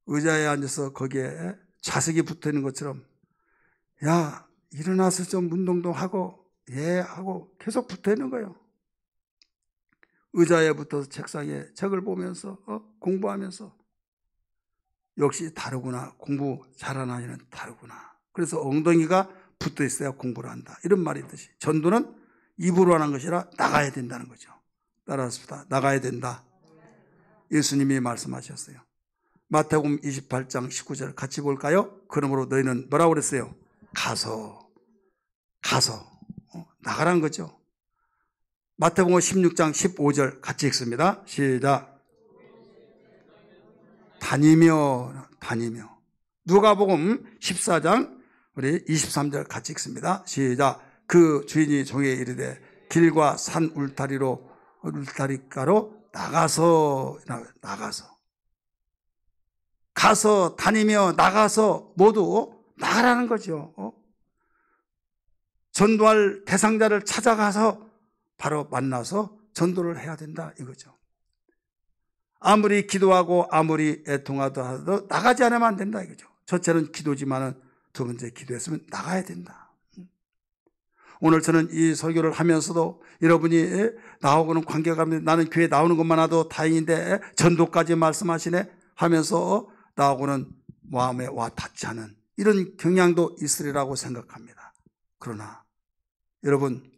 의자에 앉아서 거기에 자석이 붙어 있는 것처럼, 야, 일어나서 좀 운동도 하고, 하고 계속 붙어 있는 거예요. 의자에 붙어서 책상에 책을 보면서, 공부하면서, 역시 다르구나. 공부 잘하는 아이는 다르구나. 그래서 엉덩이가 붙어 있어야 공부를 한다. 이런 말이 있듯이 전도는 입으로 하는 것이라 나가야 된다는 거죠. 따라서 나가야 된다. 예수님이 말씀하셨어요. 마태복음 28장 19절 같이 볼까요? 그러므로 너희는 뭐라고 그랬어요? 가서 나가라는 거죠. 마태복음 16장 15절 같이 읽습니다. 시작. 다니며. 누가복음 14장 우리 23절 같이 읽습니다. 시작. 그 주인이 종에게 이르되 길과 산 울타리가로 나가서 가서 다니며 나가서 모두 나가라는 거죠. 전도할 대상자를 찾아가서 바로 만나서 전도를 해야 된다 이거죠. 아무리 기도하고 아무리 애통하도 나가지 않으면 안 된다 이거죠. 첫째는 기도지만은 두 번째 기도했으면 나가야 된다. 오늘 저는 이 설교를 하면서도 여러분이 나하고는 관계가 없는데 나는 교회 나오는 것만 해도 다행인데 전도까지 말씀하시네 하면서 나하고는 마음에 와 닿지 않은 이런 경향도 있으리라고 생각합니다. 그러나 여러분,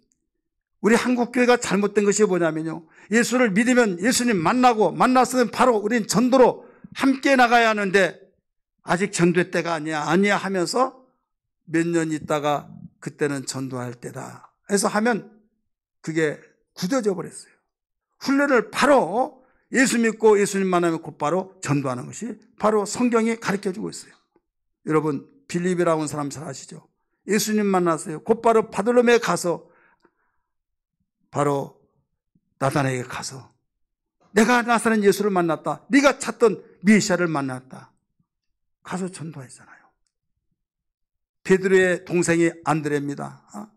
우리 한국교회가 잘못된 것이 뭐냐면요, 예수를 믿으면 예수님 만났으면 바로 우린 전도로 함께 나가야 하는데 아직 전도의 때가 아니야 하면서 몇 년 있다가 그때는 전도할 때다 해서 하면 그게 굳어져 버렸어요. 훈련을 바로 예수 믿고 예수님 만나면 곧바로 전도하는 것이 바로 성경이 가르쳐주고 있어요. 여러분, 빌립이라고 하는 사람 잘 아시죠? 예수님 만났어요. 곧바로 바돌로메에 가서 바로 나단에게 가서 내가 나사렛 예수를 만났다. 네가 찾던 메시아를 만났다. 가서 전도했잖아요. 베드로의 동생이 안드레입니다.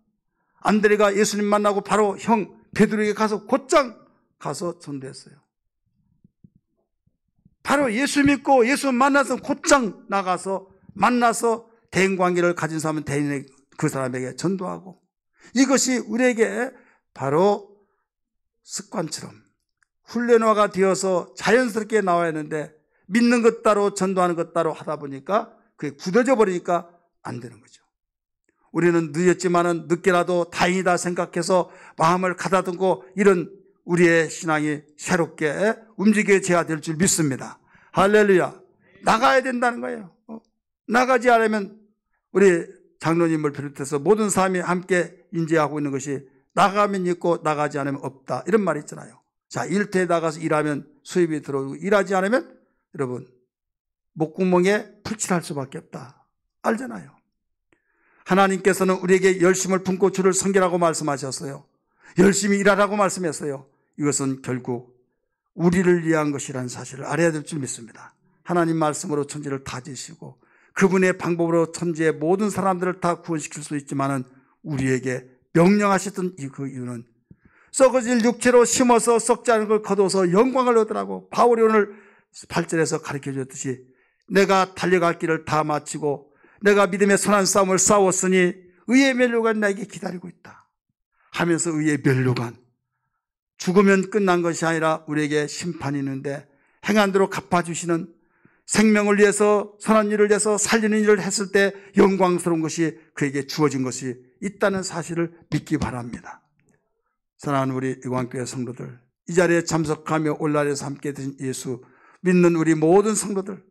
안드레가 예수님 만나고 바로 형 베드로에게 가서 곧장 가서 전도했어요. 바로 예수 믿고 예수 만나서 곧장 나가서 만나서 대인관계를 가진 사람은 대인의 그 사람에게 전도하고, 이것이 우리에게 바로 습관처럼 훈련화가 되어서 자연스럽게 나와야 하는데 믿는 것 따로 전도하는 것 따로 하다 보니까 그게 굳어져 버리니까 안 되는 거죠. 우리는 늦었지만은 늦게라도 다행이다 생각해서 마음을 가다듬고 이런 우리의 신앙이 새롭게 움직여져야 될 줄 믿습니다. 할렐루야. 나가야 된다는 거예요. 나가지 않으면 우리 장로님을 비롯해서 모든 사람이 함께 인지하고 있는 것이 나가면 있고 나가지 않으면 없다, 이런 말이 있잖아요. 자, 일터에 나가서 일하면 수입이 들어오고 일하지 않으면 여러분 목구멍에 풀칠할 수밖에 없다 알잖아요. 하나님께서는 우리에게 열심을 품고 주를 섬기라고 말씀하셨어요. 열심히 일하라고 말씀했어요. 이것은 결국 우리를 위한 것이라는 사실을 알아야 될 줄 믿습니다. 하나님 말씀으로 천지를 다지시고 그분의 방법으로 천지의 모든 사람들을 다 구원시킬 수 있지만은 우리에게 명령하셨던 그 이유는 썩어질 육체로 심어서 썩지 않은 걸 거둬서 영광을 얻으라고 바울이 오늘 8절에서 가르쳐 줬듯이 내가 달려갈 길을 다 마치고 내가 믿음의 선한 싸움을 싸웠으니 의의 면류관 나에게 기다리고 있다 하면서, 의의 면류관, 죽으면 끝난 것이 아니라 우리에게 심판이 있는데 행한 대로 갚아주시는, 생명을 위해서 선한 일을 위해서 살리는 일을 했을 때 영광스러운 것이 그에게 주어진 것이 있다는 사실을 믿기 바랍니다. 사랑하는 우리 의광교회 성도들, 이 자리에 참석하며 올라에서 함께 드신 예수 믿는 우리 모든 성도들,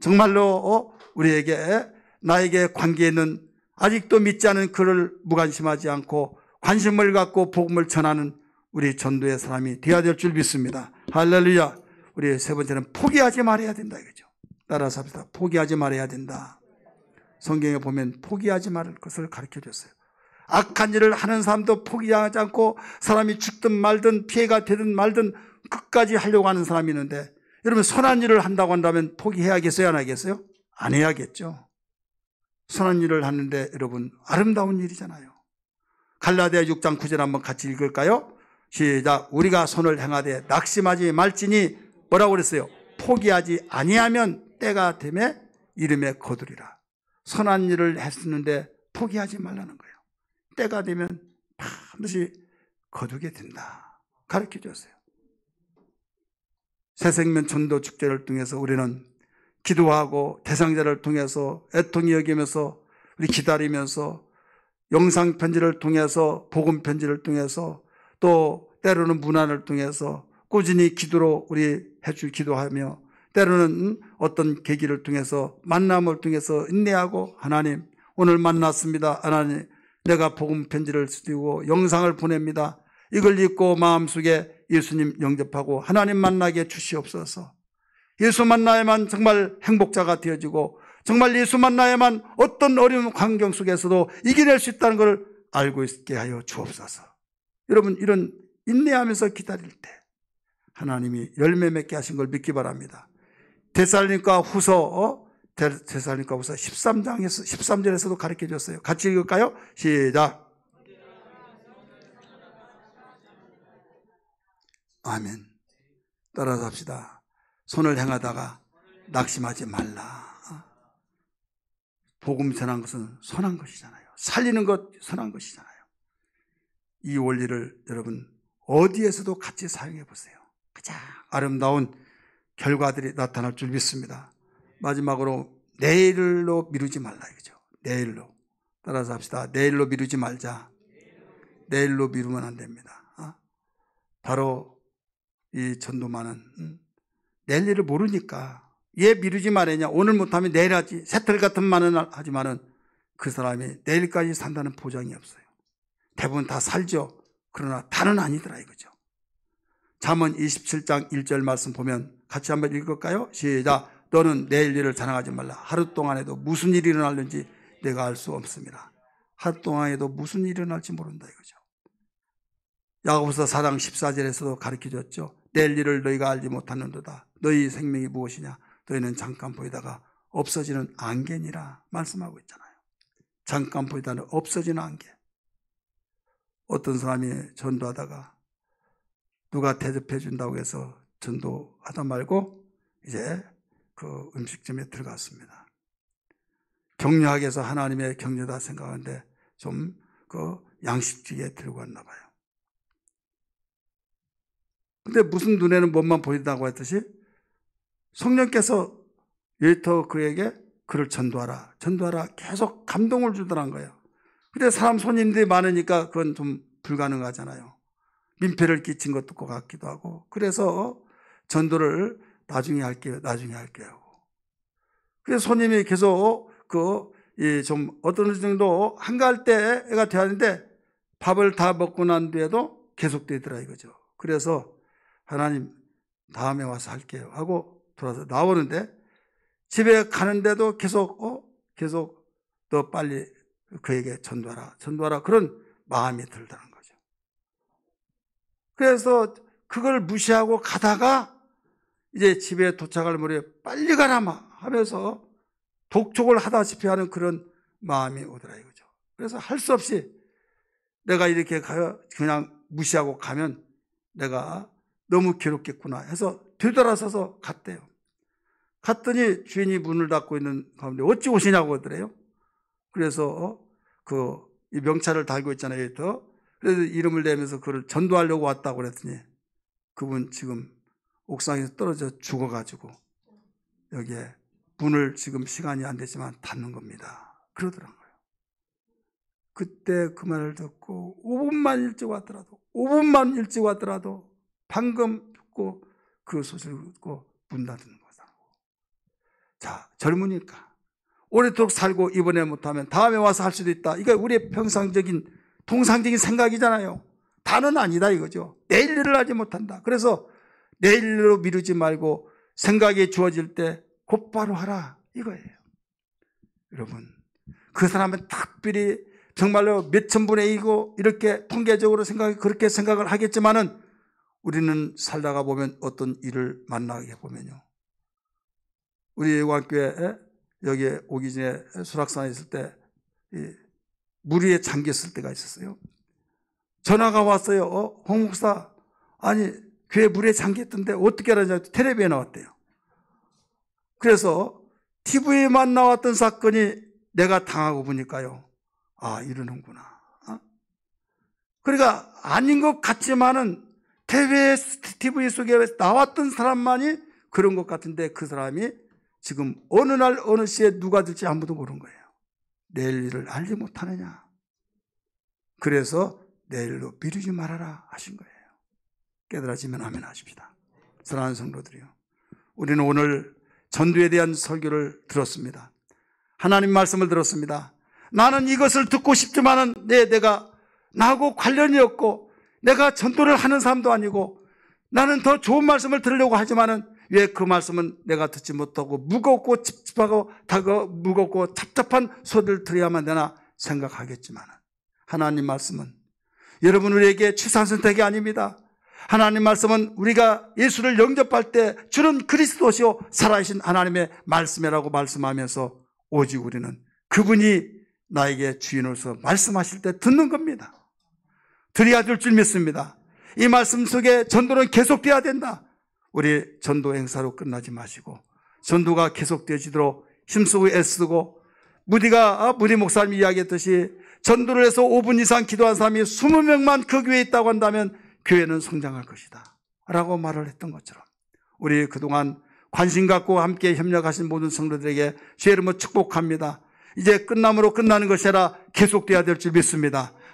정말로 우리에게 나에게 관계 있는 아직도 믿지 않은 그를 무관심하지 않고 관심을 갖고 복음을 전하는 우리 전도의 사람이 되어야 될 줄 믿습니다. 할렐루야. 우리 세 번째는 포기하지 말아야 된다 이거죠. 따라서 합시다. 포기하지 말아야 된다. 성경에 보면 포기하지 말을 것을 가르쳐 줬어요. 악한 일을 하는 사람도 포기하지 않고 사람이 죽든 말든 피해가 되든 말든 끝까지 하려고 하는 사람이 있는데, 여러분 선한 일을 한다고 한다면 포기해야겠어요? 안 하겠어요? 안 해야겠죠. 선한 일을 하는데 여러분 아름다운 일이잖아요. 갈라디아 6장 9절 한번 같이 읽을까요? 시작. 우리가 선을 행하되 낙심하지 말지니 뭐라고 그랬어요? 포기하지 아니하면 때가 되매 이름에 거두리라. 선한 일을 했었는데 포기하지 말라는 거예요. 때가 되면 반드시 거두게 된다. 가르쳐 줬어요. 새생명 전도 축제를 통해서 우리는 기도하고 대상자를 통해서 애통히 여기면서 우리 기다리면서 영상 편지를 통해서 복음 편지를 통해서 또 때로는 문안을 통해서 꾸준히 기도로 우리 해주 기도하며 때로는 어떤 계기를 통해서 만남을 통해서 인내하고 하나님 오늘 만났습니다. 하나님 내가 복음 편지를 쓰고 영상을 보냅니다. 이걸 읽고 마음속에 예수님 영접하고 하나님 만나게 주시옵소서. 예수 만나야만 정말 행복자가 되어지고 정말 예수 만나야만 어떤 어려운 환경 속에서도 이겨낼 수 있다는 것을 알고 있게 하여 주옵소서. 여러분 이런 인내하면서 기다릴 때 하나님이 열매 맺게 하신 걸 믿기 바랍니다. 데살로니가 후서 13장에서 13절에서도 가르쳐 줬어요. 같이 읽을까요? 시작. 아멘. 따라서 합시다. 손을 행하다가 낙심하지 말라. 복음 전한 것은 선한 것이잖아요. 살리는 것 선한 것이잖아요. 이 원리를 여러분 어디에서도 같이 사용해 보세요. 가장 아름다운 결과들이 나타날 줄 믿습니다. 마지막으로 내일로 미루지 말라 이거죠. 내일로. 따라서 합시다. 내일로 미루지 말자. 내일로 미루면 안 됩니다. 바로 이 전도만은 내일 일을 모르니까 왜 미루지 말았냐. 오늘 못하면 내일 하지. 새틀 같은 말은 하지만은 그 사람이 내일까지 산다는 보장이 없어요. 대부분 다 살죠. 그러나 다는 아니더라 이거죠. 잠언 27장 1절 말씀 보면 같이 한번 읽을까요? 시작. 너는 내일 일을 자랑하지 말라. 하루 동안에도 무슨 일이 일어날는지 내가 알 수 없습니다. 하루 동안에도 무슨 일이 일어날지 모른다 이거죠. 야고보서 4장 14절에서도 가르쳐줬죠. 내일 일을 너희가 알지 못하는도다. 너희 생명이 무엇이냐. 너희는 잠깐 보이다가 없어지는 안개니라 말씀하고 있잖아요. 잠깐 보이다는 없어지는 안개. 어떤 사람이 전도하다가 누가 대접해 준다고 해서 전도하다 말고 이제 그 음식점에 들어갔습니다. 격려하기 위해서 하나님의 격려다 생각하는데 좀 그 양식집에 들고 갔나 봐요. 근데 무슨 눈에는 몸만 보인다고 했듯이 성령께서 웨이터 그에게 그를 전도하라 계속 감동을 주더란 거예요. 근데 사람 손님들이 많으니까 그건 좀 불가능하잖아요. 민폐를 끼친 것도 같기도 하고 그래서 전도를 나중에 할게요 하고. 그래서 손님이 계속 좀 어떤 정도 한가할 때가 되었는데 밥을 다 먹고 난 뒤에도 계속되더라 이거죠. 그래서 하나님 다음에 와서 할게요 하고 돌아서 나오는데 집에 가는데도 계속 더 빨리 그에게 전도하라 그런 마음이 들더란 거죠. 그래서 그걸 무시하고 가다가 이제 집에 도착할 무렵에 빨리 가라 하면서 독촉을 하다시피 하는 그런 마음이 오더라 이거죠. 그래서 할 수 없이 내가 이렇게 그냥 무시하고 가면 내가 너무 괴롭겠구나 해서 되돌아서서 갔대요. 갔더니 주인이 문을 닫고 있는 가운데 어찌 오시냐고 하더래요. 그래서 이 명찰을 달고 있잖아요. 그래서 이름을 대면서 그를 전도하려고 왔다고 그랬더니 그분 지금 옥상에서 떨어져 죽어가지고 여기에 문을 지금 시간이 안 됐지만 닫는 겁니다. 그러더라고요. 그때 그 말을 듣고 5분만 일찍 왔더라도 방금 듣고 그 소식을 듣고 문 닫는 거다. 자, 젊으니까 오래도록 살고 이번에 못하면 다음에 와서 할 수도 있다. 이거 우리의 평상적인 통상적인 생각이잖아요. 다는 아니다 이거죠. 내일 일을 하지 못한다. 그래서 내일로 미루지 말고 생각이 주어질 때 곧바로 하라 이거예요. 여러분 그 사람은 특별히 정말로 몇천 분의 1이고 이렇게 통계적으로 그렇게 생각을 하겠지만은 우리는 살다가 보면 어떤 일을 만나게 보면요. 우리 예고학교에 여기에 오기 전에 수락산에 있을 때 물 위에 잠겼을 때가 있었어요. 전화가 왔어요. 홍 목사, 아니 교회 물에 잠겼던데 어떻게 알았냐? 텔레비에 나왔대요. 그래서 TV에만 나왔던 사건이 내가 당하고 보니까요. 아, 이러는구나. 그러니까 아닌 것 같지만은 TV 속에 나왔던 사람만이 그런 것 같은데 그 사람이 지금 어느 날 어느 시에 누가 될지 아무도 모르는 거예요. 내일 일을 알지 못하느냐. 그래서 내일로 미루지 말아라 하신 거예요. 깨달아지면 아멘 하십시다. 사랑하는 성도들이요, 우리는 오늘 전도에 대한 설교를 들었습니다. 하나님 말씀을 들었습니다. 나는 이것을 듣고 싶지만은 내가 나하고 관련이 없고 내가 전도를 하는 사람도 아니고 나는 더 좋은 말씀을 들으려고 하지만은 왜 그 말씀은 내가 듣지 못하고 무겁고 찝찝하고 무겁고 답답한 소리를 들어야만 되나 생각하겠지만 하나님 말씀은 여러분 우리에게 최선 선택이 아닙니다. 하나님 말씀은 우리가 예수를 영접할 때 주는 그리스도시요 살아계신 하나님의 말씀이라고 말씀하면서 오직 우리는 그분이 나에게 주인으로서 말씀하실 때 듣는 겁니다. 들어야 될 줄 믿습니다. 이 말씀 속에 전도는 계속돼야 된다. 우리 전도 행사로 끝나지 마시고 전도가 계속되어지도록 힘쓰고 애쓰고 무디 목사님이 이야기했듯이 전도를 해서 5분 이상 기도한 사람이 20명만 그 교회에 있다고 한다면 교회는 성장할 것이다 라고 말을 했던 것처럼 우리 그동안 관심 갖고 함께 협력하신 모든 성도들에게 주의 이름으로 축복합니다. 이제 끝남으로 끝나는 것이 아니라 계속돼야 될 줄 믿습니다.